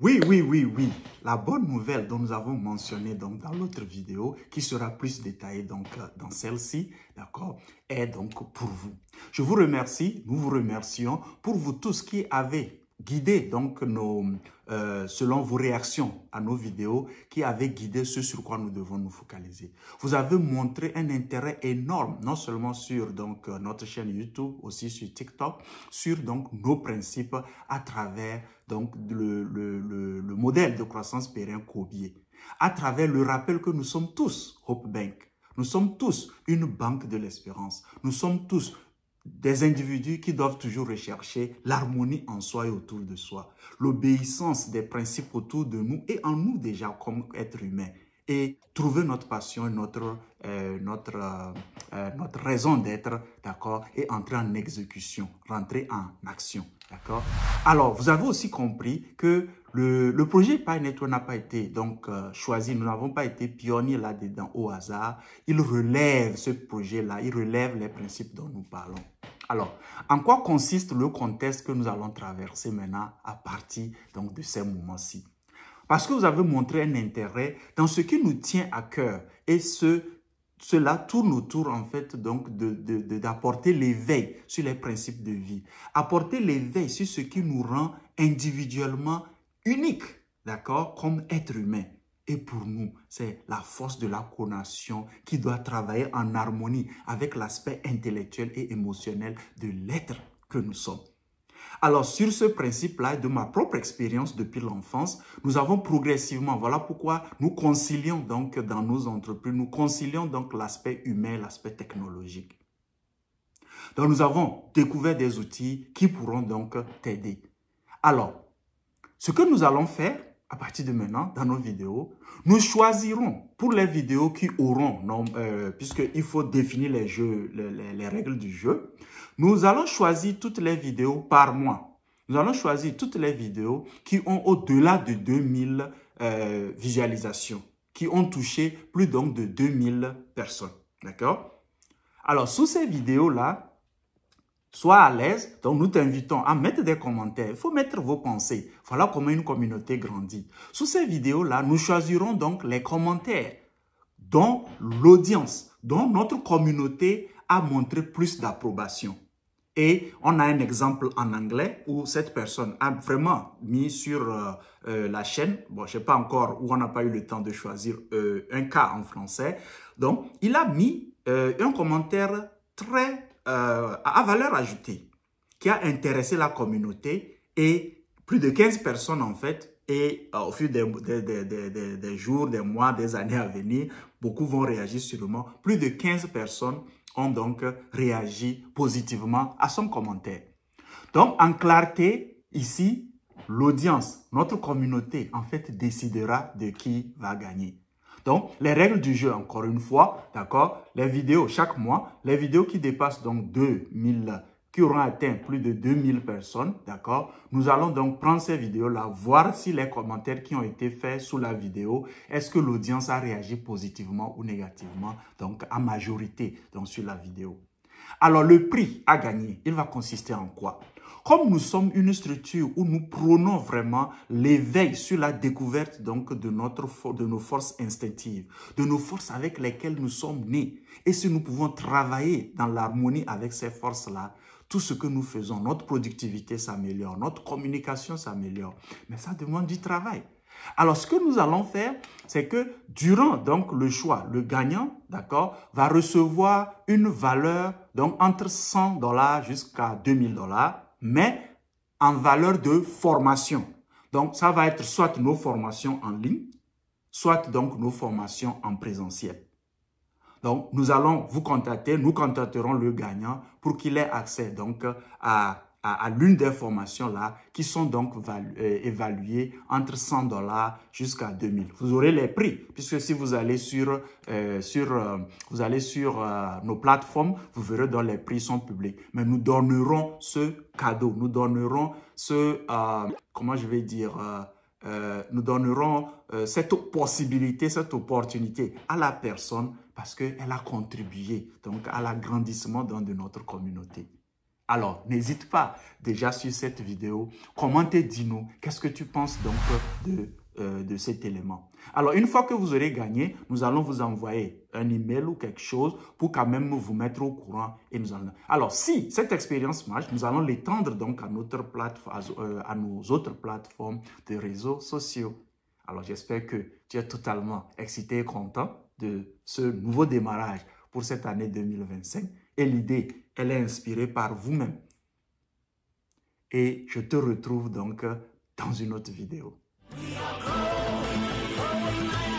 Oui, oui, oui, oui. La bonne nouvelle dont nous avons mentionné donc dans l'autre vidéo, qui sera plus détaillée donc dans celle-ci, d'accord, est donc pour vous. Je vous remercie, nous vous remercions pour vous tous qui avez guidé donc selon vos réactions à nos vidéos, qui avez guidé ce sur quoi nous devons nous focaliser. Vous avez montré un intérêt énorme, non seulement sur donc notre chaîne YouTube, aussi sur TikTok, sur donc nos principes à travers donc le modèle de croissance Perrin-Kobier, à travers le rappel que nous sommes tous Hope Bank. Nous sommes tous une banque de l'espérance. Nous sommes tous des individus qui doivent toujours rechercher l'harmonie en soi et autour de soi, l'obéissance des principes autour de nous et en nous déjà comme êtres humains, et trouver notre passion, notre raison d'être, d'accord, et entrer en exécution, rentrer en action, d'accord. Alors, vous avez aussi compris que le projet Pi Network n'a pas été donc choisi, nous n'avons pas été pionniers là-dedans au hasard. Il relève ce projet-là, il relève les principes dont nous parlons. Alors, en quoi consiste le contexte que nous allons traverser maintenant à partir donc de ces moments-ci? Parce que vous avez montré un intérêt dans ce qui nous tient à cœur et cela tourne autour en fait donc d'apporter l'éveil sur les principes de vie, apporter l'éveil sur ce qui nous rend individuellement uniques, d'accord, comme être humain. Et pour nous, c'est la force de la connation qui doit travailler en harmonie avec l'aspect intellectuel et émotionnel de l'être que nous sommes. Alors, sur ce principe-là, de ma propre expérience depuis l'enfance, nous avons progressivement, voilà pourquoi nous concilions donc dans nos entreprises, nous concilions donc l'aspect humain, l'aspect technologique. Donc, nous avons découvert des outils qui pourront donc t'aider. Alors, ce que nous allons faire à partir de maintenant dans nos vidéos, nous choisirons pour les vidéos qui auront, puisqu'il faut définir les règles du jeu, nous allons choisir toutes les vidéos par mois. Nous allons choisir toutes les vidéos qui ont au-delà de 2000 visualisations, qui ont touché plus donc de 2000 personnes. D'accord? Alors, sous ces vidéos-là, sois à l'aise, donc nous t'invitons à mettre des commentaires. Il faut mettre vos pensées. Voilà comment une communauté grandit. Sous ces vidéos-là, nous choisirons donc les commentaires dont l'audience, dont notre communauté a montré plus d'approbation. Et on a un exemple en anglais où cette personne a vraiment mis sur la chaîne, bon, je ne sais pas encore où on n'a pas eu le temps de choisir un cas en français. Donc, il a mis un commentaire très à valeur ajoutée qui a intéressé la communauté et plus de 15 personnes en fait. Et au fil des jours, des mois, des années à venir, beaucoup vont réagir sûrement. Plus de 15 personnes ont donc réagi positivement à son commentaire. Donc, en clarté, ici, l'audience, notre communauté, en fait, décidera de qui va gagner. Donc, les règles du jeu, encore une fois, d'accord, les vidéos chaque mois, les vidéos qui dépassent donc 2000, qui auront atteint plus de 2000 personnes, d'accord, nous allons donc prendre ces vidéos-là, voir si les commentaires qui ont été faits sous la vidéo, est-ce que l'audience a réagi positivement ou négativement, donc à majorité donc sur la vidéo. Alors, le prix à gagner, il va consister en quoi? Comme nous sommes une structure où nous prônons vraiment l'éveil sur la découverte donc de nos forces instinctives, de nos forces avec lesquelles nous sommes nés. Et si nous pouvons travailler dans l'harmonie avec ces forces-là, tout ce que nous faisons, notre productivité s'améliore, notre communication s'améliore. Mais ça demande du travail. Alors, ce que nous allons faire, c'est que durant donc le choix, le gagnant, d'accord, va recevoir une valeur donc entre $100 jusqu'à $2000, mais en valeur de formation. Donc, ça va être soit nos formations en ligne, soit donc nos formations en présentiel. Donc, nous allons vous contacter, nous contacterons le gagnant pour qu'il ait accès donc à l'une des formations là qui sont donc évaluées entre $100 jusqu'à 2000. Vous aurez les prix puisque si vous allez sur nos plateformes, vous verrez dans les prix sont publics. Mais nous donnerons ce cadeau, nous donnerons ce comment je vais dire nous donnerons cette possibilité, cette opportunité à la personne parce qu'elle a contribué donc à l'agrandissement de notre communauté. Alors, n'hésite pas déjà sur cette vidéo, commente et dis-nous qu'est-ce que tu penses donc de cet élément. Alors, une fois que vous aurez gagné, nous allons vous envoyer un email ou quelque chose pour quand même vous mettre au courant. Et nous allons... Alors, si cette expérience marche, nous allons l'étendre donc à nos autres plateformes de réseaux sociaux. Alors, j'espère que tu es totalement excité et content de ce nouveau démarrage pour cette année 2025. Et l'idée, elle est inspirée par vous-même. Et je te retrouve donc dans une autre vidéo. We are growing, growing.